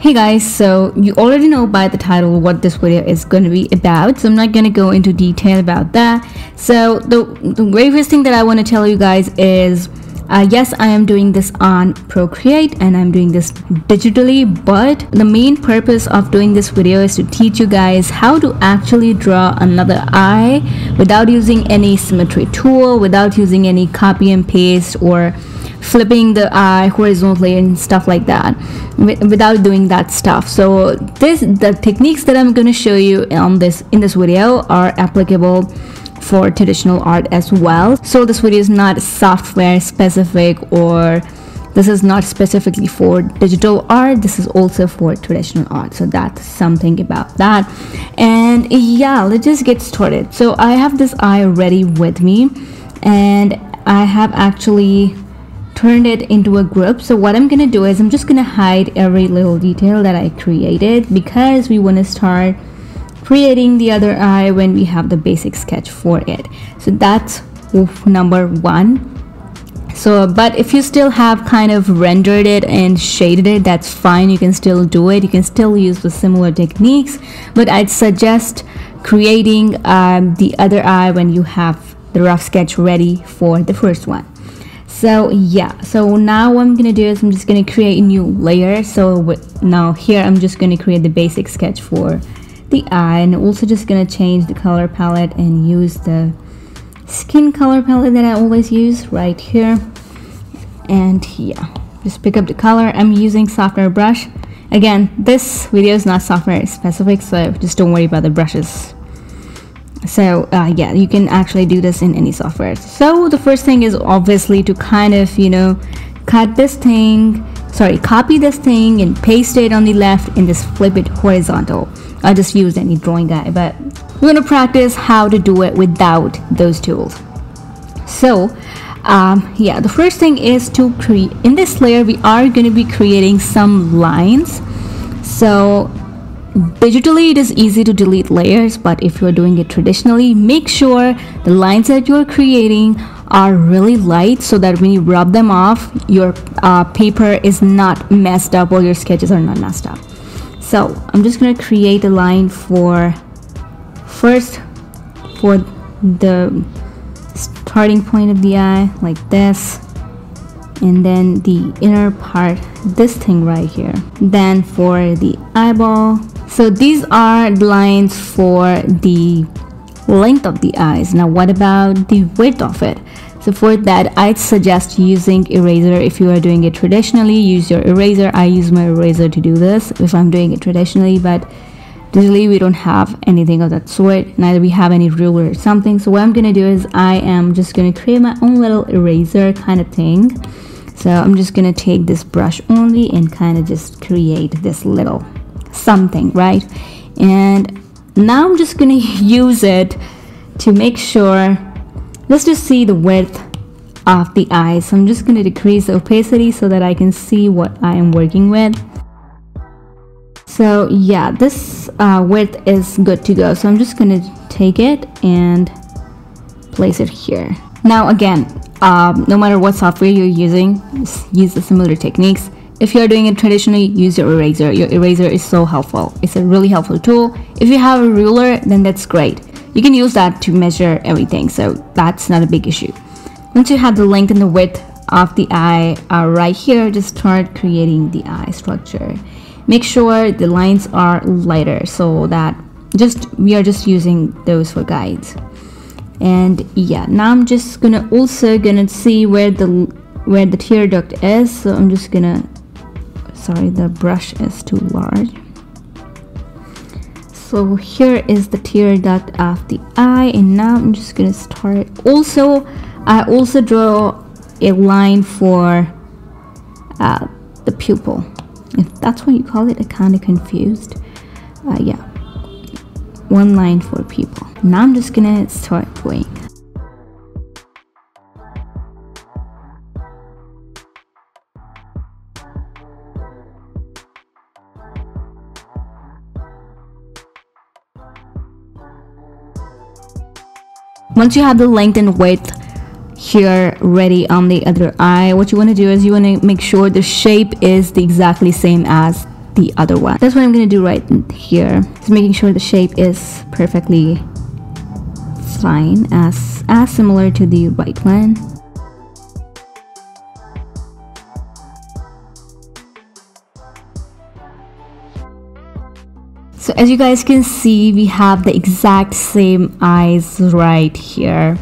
Hey guys, so you already know by the title what this video is going to be about, so I'm not going to go into detail about that. So the very first thing that I want to tell you guys is yes, I am doing this on Procreate and I'm doing this digitally, but the main purpose of doing this video is to teach you guys how to actually draw another eye without using any symmetry tool, without using any copy and paste or flipping the eye horizontally and stuff like that, without doing that stuff. So the techniques that I'm going to show you in this video are applicable for traditional art as well. So this video is not software specific, or this is not specifically for digital art. This is also for traditional art, so that's something about that. And yeah, let's just get started. So I have this eye ready with me and I have actually turned it into a group. So what I'm gonna do is I'm just gonna hide every little detail that I created, because we want to start creating the other eye when we have the basic sketch for it. So that's number one. So but if you still have kind of rendered it and shaded it, that's fine, you can still do it, you can still use the similar techniques, but I'd suggest creating the other eye when you have the rough sketch ready for the first one. So yeah, so now what I'm gonna do is I'm just gonna create a new layer. So now here I'm just gonna create the basic sketch for the eye, and also just gonna change the color palette and use the skin color palette that I always use right here. And yeah, just pick up the color. I'm using software brush. Again, this video is not software specific, so just don't worry about the brushes. So yeah, you can actually do this in any software. So the first thing is obviously to kind of, you know, copy this thing and paste it on the left and just flip it horizontal. I just used any drawing guide, but we're going to practice how to do it without those tools. So yeah, the first thing is to create, in this layer we are going to be creating some lines. So digitally it is easy to delete layers, but if you're doing it traditionally, make sure the lines that you're creating are really light, so that when you rub them off, your paper is not messed up or your sketches are not messed up. So I'm just going to create a line for the starting point of the eye, like this, and then the inner part, this thing right here. Then for the eyeball, so these are the lines for the length of the eyes. Now what about the width of it? So for that, I'd suggest using eraser. If you are doing it traditionally, use your eraser. I use my eraser to do this if I'm doing it traditionally, but digitally we don't have anything of that sort. Neither we have any ruler or something. So what I'm gonna do is I am just gonna create my own little eraser kind of thing. So I'm just gonna take this brush only and kind of just create this little something, right? And now I'm just gonna use it to make sure, just to see the width of the eye. So I'm just going to decrease the opacity so that I can see what I am working with. So yeah, this width is good to go. So I'm just going to take it and place it here. Now again, no matter what software you're using, just use the similar techniques. If you're doing it traditionally, use your eraser. Your eraser is so helpful. It's a really helpful tool. If you have a ruler, then that's great. You can use that to measure everything, so that's not a big issue. Once you have the length and the width of the eye right here, just start creating the eye structure. Make sure the lines are lighter, so that we are just using those for guides. And yeah, now I'm just gonna see where the tear duct is. So I'm just gonna, sorry, the brush is too large. So here is the tear duct of the eye, and now I'm just gonna start. I also draw a line for the pupil, if that's what you call it. I'm kind of confused. Yeah, one line for pupil. Now I'm just gonna start doing. Once you have the length and width here ready on the other eye, what you want to do is you want to make sure the shape is the exactly same as the other one. That's what I'm gonna do right here. Just making sure the shape is perfectly fine, as similar to the right one. So as you guys can see, we have the exact same eyes right here.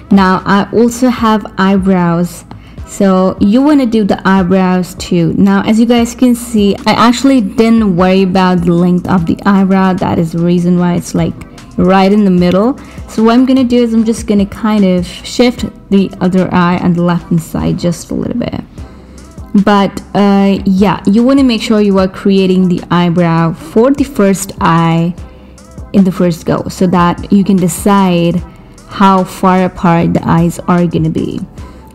Now I also have eyebrows, so you want to do the eyebrows too. Now as you guys can see, I actually didn't worry about the length of the eyebrow. That is the reason why it's like right in the middle. So what I'm gonna do is I'm just gonna kind of shift the other eye on the left hand side just a little bit. But yeah, you want to make sure you are creating the eyebrow for the first eye in the first go, so that you can decide how far apart the eyes are gonna be.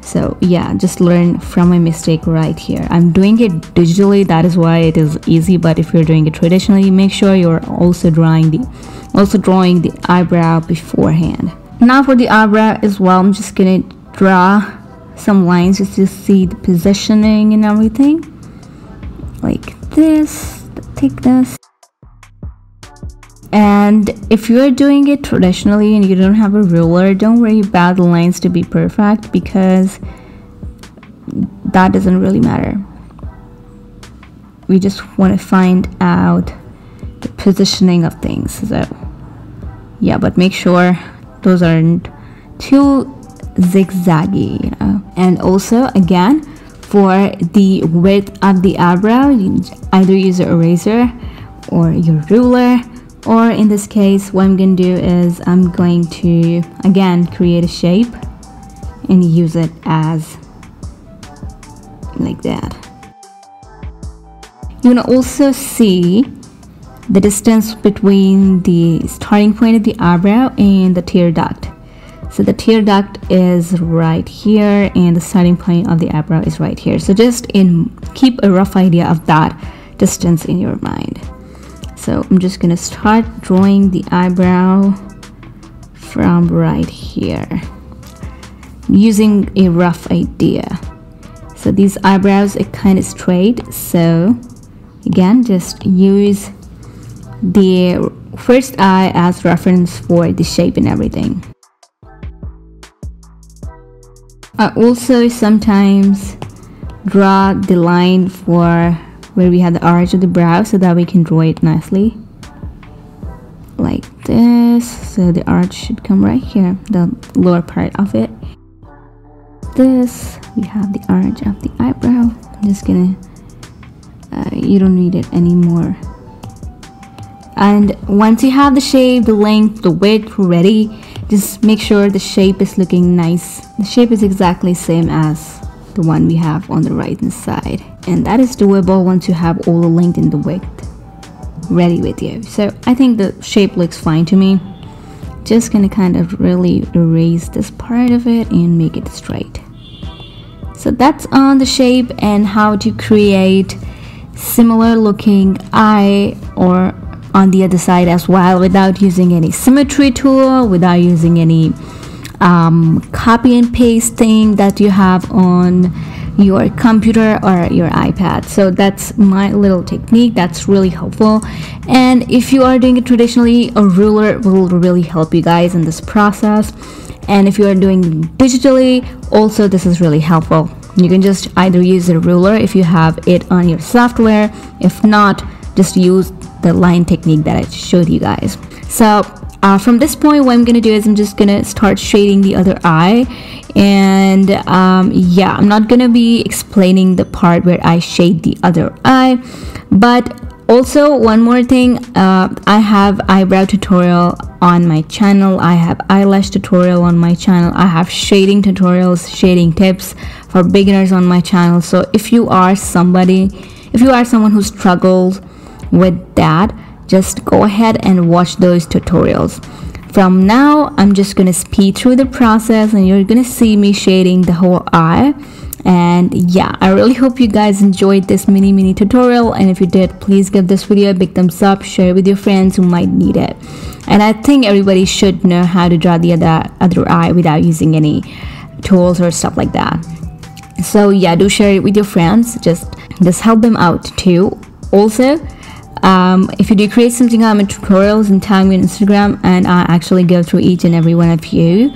So yeah, just learn from my mistake right here. I'm doing it digitally, that is why it is easy, but if you're doing it traditionally, make sure you're also drawing the eyebrow beforehand. Now for the eyebrow as well, I'm just gonna draw some lines just to see the positioning and everything, like this, the thickness. And if you're doing it traditionally and you don't have a ruler, don't worry about the lines to be perfect, because that doesn't really matter. We just want to find out the positioning of things. So yeah, but make sure those aren't too zigzaggy, you know. And also again, for the width of the eyebrow, you either use an eraser or your ruler, or in this case what I'm going to do is I'm going to again create a shape and use it as like that. You want to also see the distance between the starting point of the eyebrow and the tear duct. So the tear duct is right here and the starting point of the eyebrow is right here. So just keep a rough idea of that distance in your mind. So I'm just gonna start drawing the eyebrow from right here using a rough idea. So these eyebrows are kind of straight, so again, just use the first eye as reference for the shape and everything. I also sometimes draw the line for where we have the arch of the brow, so that we can draw it nicely like this. So the arch should come right here, the lower part of it. This, we have the arch of the eyebrow. I'm just gonna you don't need it anymore. And once you have the shape, the length, the width ready, just make sure the shape is looking nice. The shape is exactly same as the one we have on the right hand side, and that is doable once you have all the length and the width ready with you. So I think the shape looks fine to me. Just gonna kind of really erase this part of it and make it straight. So that's on the shape and how to create similar looking eye or on the other side as well, without using any symmetry tool, without using any copy and paste thing that you have on your computer or your iPad. So that's my little technique that's really helpful. And if you are doing it traditionally, a ruler will really help you guys in this process. And if you are doing digitally, also this is really helpful. You can just either use a ruler if you have it on your software. If not, just use the line technique that I showed you guys. So from this point, what I'm gonna do is I'm just gonna start shading the other eye. And yeah, I'm not gonna be explaining the part where I shade the other eye, but also one more thing, I have eyebrow tutorial on my channel, I have eyelash tutorial on my channel, I have shading tutorials, shading tips for beginners on my channel. So if you are someone who struggles with that, just go ahead and watch those tutorials. From now, I'm just gonna speed through the process and you're gonna see me shading the whole eye. And yeah, I really hope you guys enjoyed this mini tutorial, and if you did, please give this video a big thumbs up, share it with your friends who might need it. And I think everybody should know how to draw the other eye without using any tools or stuff like that. So yeah, do share it with your friends, just help them out too. Also, if you do create something on my tutorials, and tag me on Instagram, and I actually go through each and every one of you,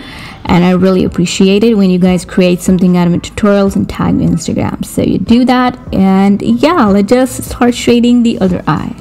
and I really appreciate it when you guys create something out of my tutorials and tag me on Instagram. So you do that, and yeah, let's just start shading the other eye.